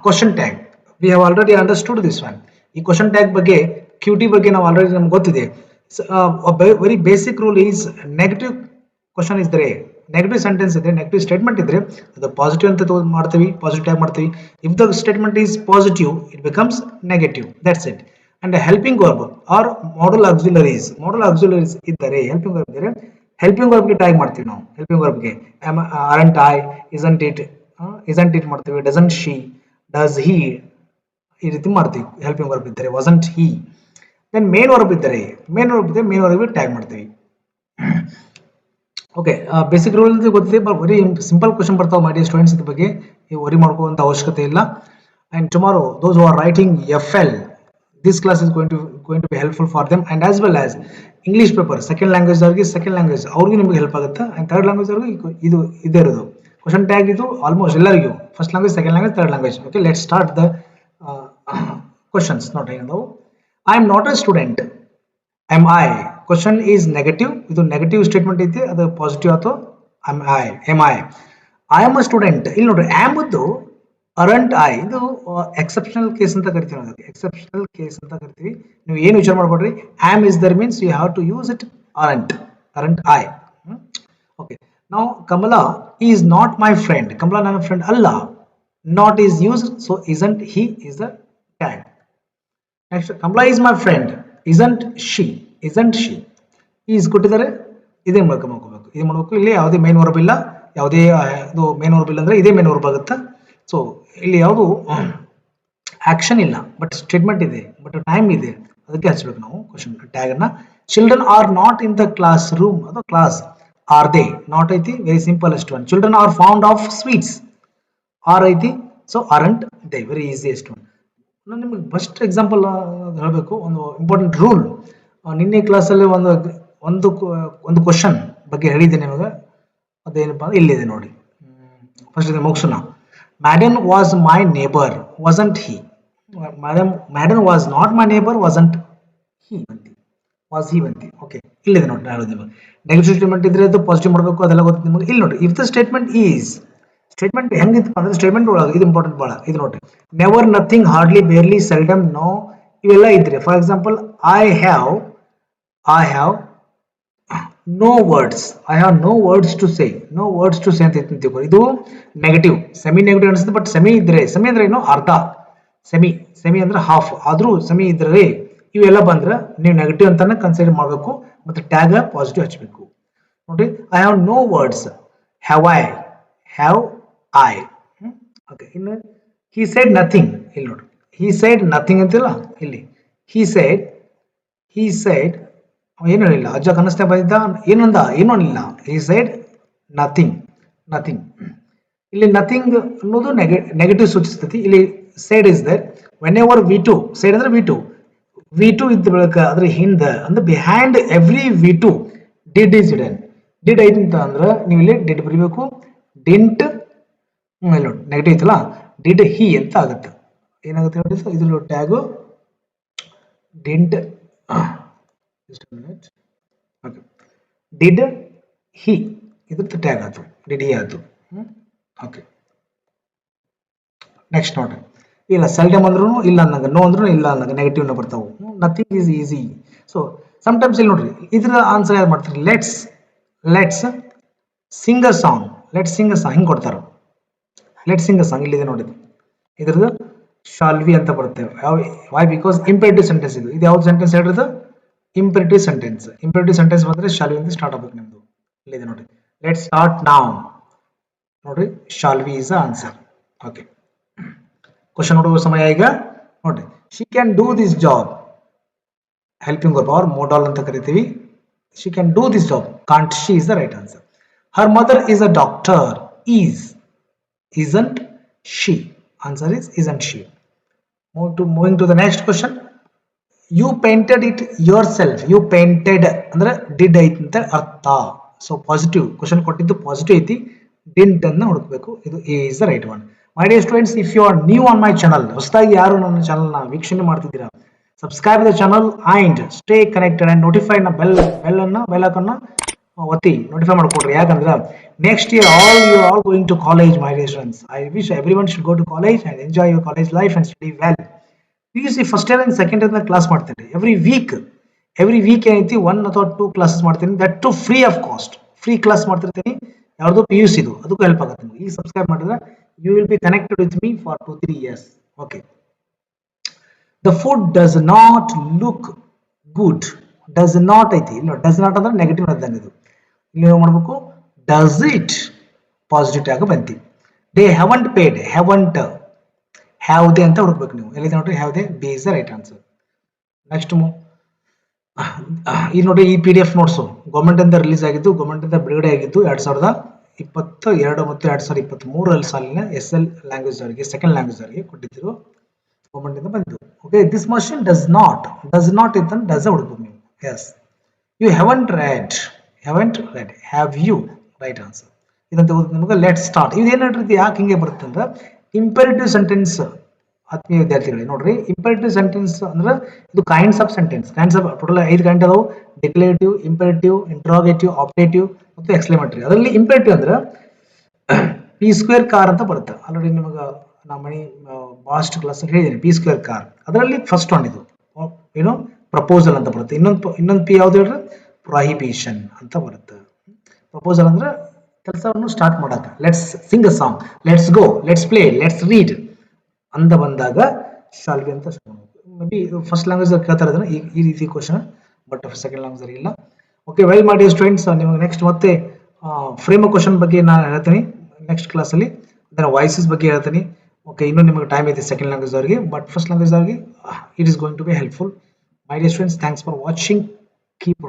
Question tag we have already understood this one. ಈ question tag ಬಗ್ಗೆ QT ಬಗ್ಗೆ ನಾವು ಆಲ್ರೆಡಿ ನಮ್ಗೆ ಗೊತ್ತಿದೆ. Very basic rule is negative question ಇದ್ರೆ, ನೆಗೆಟಿವ್ ಸೆಂಟೆನ್ಸ್ ಇದ್ರೆ, ನೆಗೆಟಿವ್ ಸ್ಟೇಟ್ಮೆಂಟ್ ಇದ್ರೆ ಅದು ಪಾಸಿಟಿವ್ ಅಂತ ಮಾಡ್ತೀವಿ, ಪಾಸಿಟಿವ್ ಟ್ಯಾಗ್ ಮಾಡ್ತೀವಿ. If the statement is positive it becomes negative, that's it. And helping verb or modal auxiliaries ಇದ್ದರೆ, ಹೆಲ್ಪಿಂಗ್ ವರ್ಬ್ ಇದ್ದರೆ helping ವರ್ಬ್ಗೆ ಟ್ಯಾಗ್ ಮಾಡ್ತೀವಿ ನಾವು. ಹೆಲ್ಪಿಂಗ್ ವರ್ಬ್ಗೆ ಅರಂಟ್ ಐ, isn't it ಮಾಡ್ತೀವಿ, ಡಸಂಟ್ ಶಿ, ಡಸ್ ಹಿ, ಈ ರೀತಿ ಮಾಡ್ತೀವಿ ಹೆಲ್ಪಿಂಗ್ ವರ್ಬ್ ಇದ್ದರೆ. Wasn't he. Then main verb ಇದ್ದರೆ ಮೇನ್ ವರ್ಬ್ಗೆ ಟ್ಯಾಗ್ ಮಾಡ್ತೀವಿ. ಓಕೆ, ಬೇಸಿಕ್ ರೂಲ್ ಗೊತ್ತಿದೆ. ವೆರಿ ಸಿಂಪಲ್ ಕ್ವಶನ್ ಬರ್ತಾವೆ ಮೈ ಡಿಯರ್ ಸ್ಟೂಡೆಂಟ್ಸ್. ಇದ್ರ ಬಗ್ಗೆ ವರಿ ಮಾಡ್ಕೊಳ್ಳುವಂತ ಅವಶ್ಯಕತೆ ಇಲ್ಲ. And tomorrow those who are writing FL, this class is going to be helpful for them, and as well as English paper second language ಅವ್ರಿಗೆ ನಿಮಗೆ help ಆಗುತ್ತೆ. And third language ಅವ್ರಿಗೆ ಇದು ಇದೇ ಇರೋದು ಕ್ವಶನ್ ಟ್ಯಾಗ್. ಇದು ಆಲ್ಮೋಸ್ಟ್ ಎಲ್ಲರಿಗೂ first language, second language, third language. Okay, let start the questions. ನೋಡಿ ನಾವು, I am not a student, am I. Question is negative. ಇದು ನೆಗೆಟಿವ್ ಸ್ಟೇಟ್ಮೆಂಟ್ ಐತಿ, ಅದು ಪಾಸಿಟಿವ್ ಅಥವಾ am I am a student. ಇಲ್ಲಿ ನೋಡ್ರಿ, ಆಮ್ ಅರಂಟ್ ಐ ಇದು exceptional case ಅಂತ ಕರಿತೀವಿ ನಾವು. ಎಕ್ಸೆಪ್ಷನಲ್ ಕೇಸ್ ಅಂತ ಕರಿತೀವಿ. ನೀವು ಏನು ವಿಚಾರ ಮಾಡ್ಕೊಡ್ರಿ, am is there means you have to use it aren't I. Okay, ನಾವು Kamala is not my friend. Kamala ನನ್ನ ಫ್ರೆಂಡ್ ಅಲ್ಲ. Not is used, so isn't he is the tag. Next, Kamala is my friend. isn't she is ಕೊಟ್ಟಿದ್ದಾರೆ, ಇದೇ ಮಾಡ್ಕೋಬೇಕು. ಇದು ಮಾಡ್ಬೇಕು. ಇಲ್ಲಿ ಯಾವುದೇ ಮೇನ್ ವರ್ಬ್ ಇಲ್ಲ, ಯಾವುದೇ ಇದು ಮೇನ್ ವರ್ಬ್ ಇಲ್ಲ ಅಂದ್ರೆ ಇದೇ ಮೇನ್ ವರ್ಬ್ ಆಗುತ್ತೆ. ಸೊ ಇಲ್ಲಿ ಯಾವುದು ಆಕ್ಷನ್ ಇಲ್ಲ, ಬಟ್ ಸ್ಟೇಟ್ಮೆಂಟ್ ಇದೆ, ಬಟ್ ಟೈಮ್ ಇದೆ, ಅದಕ್ಕೆ ಹಚ್ಚಬೇಕು ನಾವು ಕ್ವಶನ್ ಟ್ಯಾಗ್ ಅನ್ನ. Children are not in the class room ಅಥವಾ ಕ್ಲಾಸ್. ಆರ್ ದೇ, ನಾಟ್ ಐತಿ, ವೆರಿ ಸಿಂಪಲ್ ಅಷ್ಟು one. Children are fond of sweets, are ಐತಿ, so aren't they, very easiest one. ನಾನು ನಿಮಗೆ ಬೆಸ್ಟ್ ಎಕ್ಸಾಂಪಲ್ ಹೇಳಬೇಕು, ಒಂದು ಇಂಪಾರ್ಟೆಂಟ್ ರೂಲ್. ನಿನ್ನೆ ಕ್ಲಾಸಲ್ಲಿ ಒಂದು ಕ್ವಶನ್ ಬಗ್ಗೆ ಹೇಳಿದ್ದೆ ನಿಮಗೆ. ಅದೇನಪ್ಪ ಅಂದ್ರೆ ಇಲ್ಲಿದೆ ನೋಡಿ. ಫಸ್ಟ್ ಇದೆ ಮುಗಿಸೋಣ. Madam was my neighbor, wasn't he? Madam was not my neighbor, wasn't he? Was he ಬಂತಿ. ಓಕೆ, ಇಲ್ಲಿದೆ ನೋಡಿ. ನಾನು ಹೇಳೋದು ನೆಗೆಟಿವ್ ಸ್ಟೇಟ್ಮೆಂಟ್ ಇದ್ರೆ ಅದು ಪಾಸಿಟಿವ್ ಮಾಡಬೇಕು, ಅದೆಲ್ಲ ಗೊತ್ತಿದೆ ನಿಮಗೆ. ಇಲ್ಲಿ ನೋಡಿ, if the statement is, statement ಹೆಂಗಿತ್ತು ಅಂದ್ರೆ ಸ್ಟೇಟ್ಮೆಂಟ್ ಒಳಗೆ ಇದು ಇಂಪಾರ್ಟೆಂಟ್ ಭಾಳ. ಇದು ನೋಡಿ, never, nothing, hardly, barely, seldom, no, ಇವೆಲ್ಲ ಇದ್ರೆ. For example, I have no words to say ಅಂತ ಇತ್ತು. ಇದು ನೆಗೆಟಿವ್, ಸೆಮಿ ನೆಗೆಟಿವ್ ಅನ್ಸುತ್ತೆ, ಬಟ್ ಸೆಮಿ ಇದ್ರೆ, ಸೆಮಿ ಅಂದ್ರೆ ಏನು, ಅರ್ಧ. ಸೆಮಿ ಅಂದ್ರೆ ಹಾಫ್. ಆದ್ರೂ ಸೆಮಿ ಇದ್ರೆ ಇವೆಲ್ಲ ಬಂದ್ರೆ ನೀವು ನೆಗೆಟಿವ್ ಅಂತಾನೆ ಕನ್ಸಿಡರ್ ಮಾಡಬೇಕು, ಮತ್ತೆ ಟ್ಯಾಗ್ ಪಾಸಿಟಿವ್ ಹಚ್ಚಬೇಕು. ನೋಡಿ, I have no words. Have I. Okay, ಇನ್ನು he said nothing. ಇಲ್ಲಿ ನೋಡಿ, he said nothing ಅಂತಿಲ್ಲ. ಇಲ್ಲಿ he said ಏನು ಹೇಳಿಲ್ಲ, ಅಜ್ಜ ಕನಸ್ತಾ ಬಂದಿದ್ದ, ಏನೂ ಇಲ್ಲ. he said nothing. ಇಲ್ಲಿ ನಥಿಂಗ್ ಅನ್ನೋದು ನೆಗೆಟಿವ್ ಸೂಚಿಸ್ತೈತಿ. ಇಲ್ಲಿ said is there. whenever said ಅಂದ್ರೆ V2 ಇದ್ದ ಬಳಿಕ ಅದ್ರ ಹಿಂದೆ ಅಂದ್ರೆ behind every V2 did is hidden. Did ಐತಿ ಅಂತ ಅಂದ್ರೆ ನೀವು ಇಲ್ಲಿ ಡಿಡ್ ಬರೀಬೇಕು. ಡಿಂಟ್ ನೆಗೆಟಿವ್ ಐತಲ್ಲ, ಡಿಡ್ ಹಿ ಅಂತ ಆಗುತ್ತೆ. ಏನಾಗುತ್ತೆ ನೋಡಿ, ಇದ್ರ tag didn't. Okay, did he ಇದ್ರದ್ದು ಟ್ಯಾಗ್ ಆಯ್ತು, ಡಿಡ್ ಹಿ ಆಯ್ತು. ಓಕೆ, ನೆಕ್ಸ್ಟ್ ನೋಡ್ರಿ. ಇಲ್ಲ, ಸೆಲ್ಡಮ್ ಅಂದ್ರೂ ಇಲ್ಲ ಅನ್ನಂಗ, ನೋ ಅಂದ್ರೂ ಇಲ್ಲ ಅನ್ನಂಗ ನೆಗೆಟಿವ್ ನ ಬರ್ತಾವು. Nothing is easy. So sometimes ಇಲ್ಲಿ ನೋಡ್ರಿ, ಇದ್ರ ಆನ್ಸರ್ ಯಾರು ಮಾಡ್ತಾರೆ, ಲೆಟ್ಸ್ ಸಿಂಗ್ ಅ ಸಾಂಗ್. ಹಿಂಗ್ ಕೊಡ್ತಾರ. ಲೆಟ್ಸ್ ಸಿಂಗ್ ಅ ಸಾಂಗ್ ಇಲ್ಲಿದೆ ನೋಡಿ. ಇದ್ರದ್ದು ಶಾಲ್ವಿ ಅಂತ ಬರುತ್ತೆ. ವೈ? ಬಿಕಾಸ್ ಇಂಪೇರೇಟಿವ್ ಸೆಂಟೆನ್ಸ್ ಇದು. ಯಾವ್ದು ಸೆಂಟೆನ್ಸ್ ಹೇಳಿರೋದು? ಇಂಪೇರೇಟಿವ್ ಸೆಂಟೆನ್ಸ್ ಬಂದ್ರೆ ಶಾಲ್ವಿ ಅಂತ ಸ್ಟಾರ್ಟ್ ಆಗ್ಬೇಕು ನಿಮ್ದು. ಇಲ್ಲಿದೆ ನೋಡಿ, ಲೆಟ್ ಸ್ಟಾರ್ಟ್ ನಾವ್. ನೋಡ್ರಿ, shall we is answer. Okay, question ನೋಡುವ ಸಮಯ ಈಗ. ನೋಡ್ರಿ, she can do this job. Helping verb or modal ಅಂತ ಕರಿತೀವಿ. She can do this job. Can't she is the right answer. Her mother is a doctor. isn't she. Answer is isn't she. Moving to the next question. You painted it yourself. You painted ಅಂದ್ರೆ did ಐತಿ ಅಂತ ಅರ್ಥ. So positive question ಕೊಟ್ಟಿದ್ದು positive ಐತಿ, didn't ಅನ್ನ ಹುಡುಕಬೇಕು. ಇದು A is the right one. My dear students, if you are new on my channel, ಹೊಸದಾಗಿ ಯಾರು ನನ್ನ ಚಾನಲ್ ನ ವೀಕ್ಷಣೆ ಮಾಡ್ತಿದ್ದೀರಾ, subscribe the channel and stay connected and notify ನ ಬೆಲ್ ಐಕಾನ್ ಒತ್ತಿ ನೋಟಿಫೈ ಮಾಡ್ಕೊಡ್ರಿ. ಯಾಕಂದ್ರೆ next year all going to college my dear students. I wish everyone should go to college and enjoy your college life and study well. PUC first year and second year class ಮಾಡ್ತೀನಿ every week ಏನೈತಿ 1 ಅಥವಾ 2 classes ಮಾಡ್ತೀನಿ, that too free of cost. Free class ಮಾಡ್ತಿರ್ತೀನಿ ಯಾವ್ದು PUC ಇದು, ಅದಕ್ಕೂ help ಆಗುತ್ತೆ ನಿಮಗೆ. ಈಗ ಸಬ್ಸ್ಕ್ರೈಬ್ ಮಾಡಿದ್ರೆ you will be connected with me for 2-3 years. Okay, the food does not look good. Does not ಐತಿ, ಇಲ್ಲ ಡಸ್ ನಾಟ್ ಅಂದ್ರೆ ನೆಗೆಟಿವ್ ಅದಂಗೆ. ಇದು ಇಲ್ಲಿ ಏನು ಮಾಡಬೇಕು, ಡಸ್ ಇಟ್ ಪಾಸಿಟಿವ್ ಆಗಿ ಬಂತಿ. They haven't paid, haven't have they ಅಂತ ಹುಡುಕ್ಬೇಕು ನೀವು. ಎಲ್ಲಿದೆ ನೋಡ್ರಿ, have they, be is the right answer. Next ಈಗ ನೋಡಿ, ಈ PDF ನೋಟ್ಸು ಗೌರ್ಮೆಂಟ್ ಇಂದ ರಿಲೀಸ್ ಆಗಿದ್ದು, ಗೌರ್ಮೆಂಟ್ ಇಂದ ಬಿಡುಗಡೆ ಆಗಿದ್ದು 2022 ಮತ್ತು 2023 ಸಾಲಿನ SL ಲ್ಯಾಂಗ್ವೇಜ್ ಅವರಿಗೆ, ಸೆಕೆಂಡ್ ಲ್ಯಾಂಗ್ವೇಜ್ ಅವರಿಗೆ ಕೊಟ್ಟಿದ್ರು, ಗೌರ್ಮೆಂಟ್ ಇಂದ ಬಂತು. Okay, this machine does not ಇತ್ತು, ಡಸ್ ಹುಡುಕ್ಬೇಕು ನೀವು. Yes, you haven't read, have you, right answer. ಇದಂತ ನಿಮಗೆ ಲೆಟ್ ಸ್ಟಾರ್ಟ್. ಇದೇನು ಹೇಳ್ರಿ, ಯಾಕೆ ಹಿಂಗೆ ಬರುತ್ತೆ ಅಂದ್ರೆ ಇಂಪೆರೇಟಿವ್ ಸೆಂಟೆನ್ಸ್. ಆತ್ಮೀಯ ವಿದ್ಯಾರ್ಥಿಗಳೇ ನೋಡ್ರಿ, ಇಂಪೆರೇಟಿವ್ ಸೆಂಟೆನ್ಸ್ ಅಂದ್ರೆ ಇದು kinds of sentence. Total 5 kind ಅದಾವು: ಡಿಕ್ಲೇಟಿವ್, ಇಂಪೆರೇಟಿವ್, ಇಂಟ್ರೋಗೇಟಿವ್, ಆಪ್ಟೇಟಿವ್ ಮತ್ತು ಎಕ್ಸ್ಕ್ಲೇಮೇಟರಿ. ಅದರಲ್ಲಿ ಇಂಪೆರೇಟಿವ್ ಅಂದ್ರೆ P² ಕಾರ್ ಅಂತ ಬರುತ್ತೆ. ಆಲ್ರೆಡಿ ನಿಮಗೆ ನಾ ಮನಿ ಬಾಸ್ಟ್ ಕ್ಲಾಸ್ ಹೇಳಿದ್ದೀನಿ, P² ಕಾರ್. ಅದರಲ್ಲಿ ಫಸ್ಟ್ ಒನ್ ಇದು ಏನು, ಪ್ರಪೋಸಲ್ ಅಂತ ಬರುತ್ತೆ. ಇನ್ನೊಂದು P ಯಾವ್ದು ಹೇಳ್ರಿ, ಪ್ರೊಹಿಬಿಷನ್ ಅಂತ ಬರುತ್ತೆ. ಪ್ರಪೋಸಲ್ ಅಂದ್ರೆ ಕೆಲಸವನ್ನು ಸ್ಟಾರ್ಟ್ ಮಾಡಕ್ಕೆ. Let's Singh a song, let's go, let's play, let's read ಅಂತ ಬಂದಾಗ ಶಾಲ್ವಿ ಅಂತ ಮೇ ಬಿ ಫಸ್ಟ್ ಲ್ಯಾಂಗ್ವೇಜ್ ಕೇಳ್ತಾ ಇದ್ದಾನೆ ಈ ರೀತಿ ಕ್ವಶನ್, ಬಟ್ ಸೆಕೆಂಡ್ ಲ್ಯಾಂಗ್ವೇಜ್ ಇಲ್ಲ. ಓಕೆ, ವೆಲ್ ಮಾಡಿ ಸ್ಟೂಡೆಂಟ್ಸ್. ನಿಮಗೆ ನೆಕ್ಸ್ಟ್ ಮತ್ತೆ ಫ್ರೇಮ್ ಕ್ವಶನ್ ಬಗ್ಗೆ ನಾನು ಹೇಳ್ತೀನಿ ನೆಕ್ಸ್ಟ್ ಕ್ಲಾಸಲ್ಲಿ. ಅದರ ವಾಯ್ಸಸ್ ಬಗ್ಗೆ ಹೇಳ್ತೀನಿ. ಓಕೆ, ಇನ್ನೂ ನಿಮಗೆ ಟೈಮ್ ಇದೆ ಸೆಕೆಂಡ್ ಲ್ಯಾಂಗ್ವೇಜ್ ಅವರಿಗೆ, ಬಟ್ ಫಸ್ಟ್ ಲ್ಯಾಂಗ್ವೇಜ್ ಅವರಿಗೆ it is going to be helpful. My dear students, thanks for watching. Keep